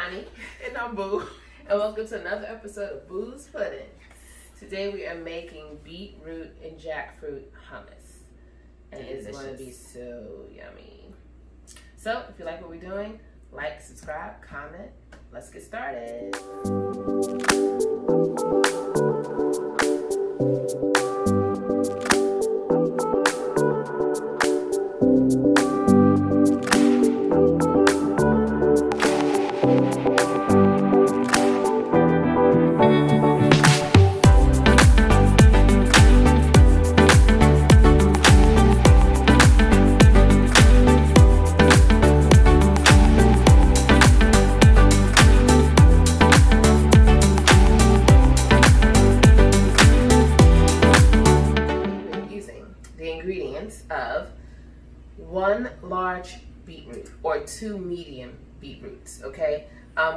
Tahini. And I'm Boo. And welcome to another episode of Boo's Pudding. Today we are making beetroot and jackfruit hummus. And it's going to be so yummy. So, if you like what we're doing, like, subscribe, comment. Let's get started. Of 1 large beetroot or 2 medium beetroots. Okay,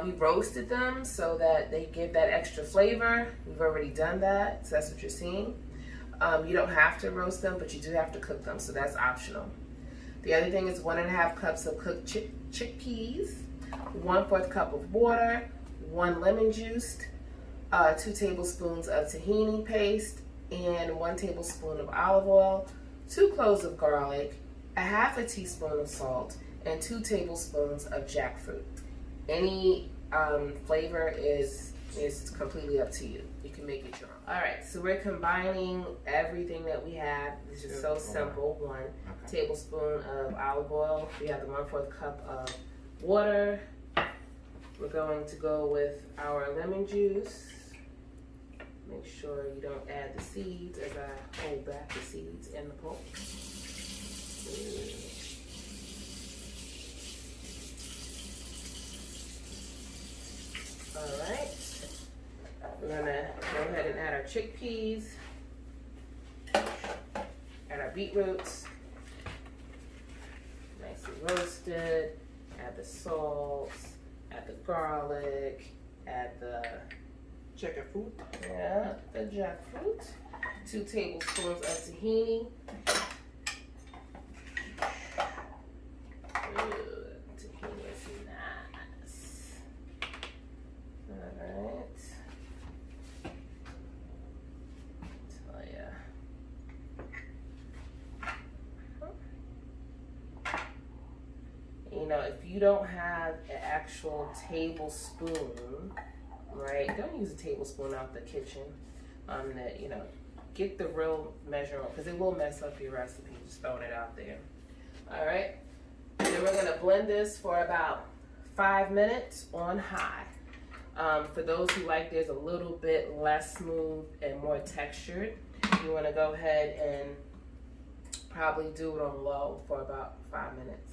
we roasted them so that they give that extra flavor. We've already done that, so that's what you're seeing. You don't have to roast them, but you do have to cook them, so that's optional. The other thing is 1½ cups of cooked chickpeas, 1/4 cup of water, 1 lemon juice, 2 tablespoons of tahini paste, and 1 tablespoon of olive oil, 2 cloves of garlic, 1/2 teaspoon of salt, and 2 tablespoons of jackfruit. Any flavor is completely up to you. You can make it your own. All right, so we're combining everything that we have. This is so simple. 1 tablespoon of olive oil. We have the 1/4 cup of water. We're going to go with our lemon juice. Make sure you don't add the seeds as I hold back the seeds in the pulp. All right. We're gonna go ahead and add our chickpeas, add our beetroots, nicely roasted, add the salt, add the garlic, add the Jackfruit. Yeah, the jackfruit. 2 tablespoons of tahini. Ooh, tahini is nice. Alright. Tell ya. You know, if you don't have an actual tablespoon, right, don't use a tablespoon out the kitchen. That, you know, get the real measurement because it will mess up your recipe just throwing it out there. All right, then we're gonna blend this for about 5 minutes on high. For those who like there's a little bit less smooth and more textured, you want to go ahead and probably do it on low for about 5 minutes.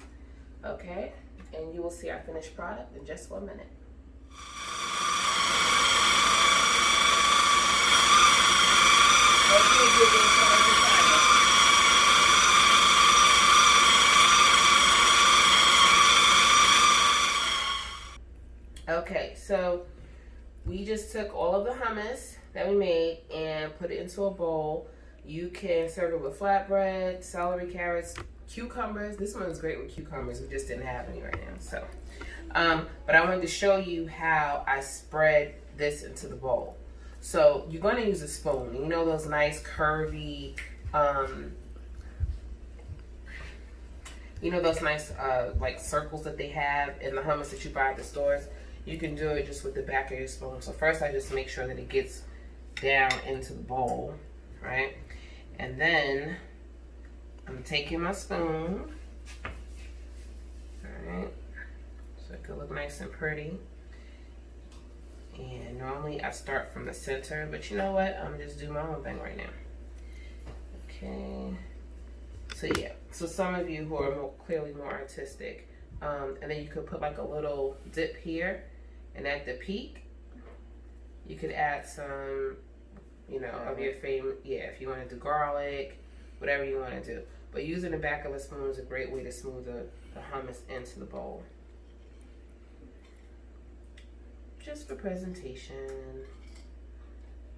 Okay, and you will see our finished product in just 1 minute. Okay, so we just took all of the hummus that we made and put it into a bowl. You can serve it with flatbread, celery, carrots, cucumbers. This one is great with cucumbers. We just didn't have any right now. So, but I wanted to show you how I spread this into the bowl. So you're going to use a spoon. You know those nice curvy, you know those nice like circles that they have in the hummus that you buy at the stores? You can do it just with the back of your spoon. So first I just make sure that it gets down into the bowl, right? And then I'm taking my spoon, all right? So it can look nice and pretty. And normally I start from the center, but you know what? I'm just doing my own thing right now. Okay. So yeah, so some of you who are clearly more artistic, and then you could put like a little dip here, and at the peak, you could add some, you know, of your favorite, yeah, if you want to do garlic, whatever you want to do. But using the back of a spoon is a great way to smooth the hummus into the bowl. Just for presentation.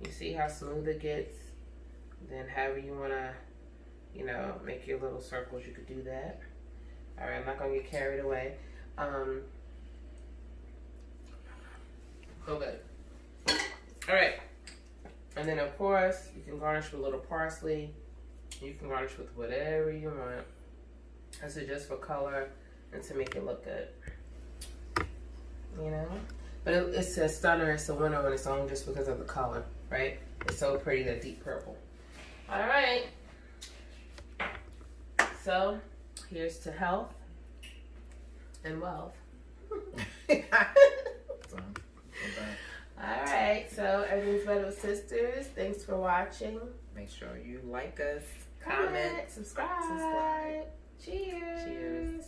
You see how smooth it gets? Then however you want to, you know, make your little circles, you could do that. All right, I'm not going to get carried away. And then, of course, you can garnish with a little parsley. You can garnish with whatever you want. This is just for color and to make it look good. You know? But it's a stunner. It's a winner on its own just because of the color, right? It's so pretty, that deep purple. All right. So, here's to health and wealth. All right, so everything's better with sisters. Thanks for watching. Make sure you like us, Comment, subscribe. Cheers. Cheers.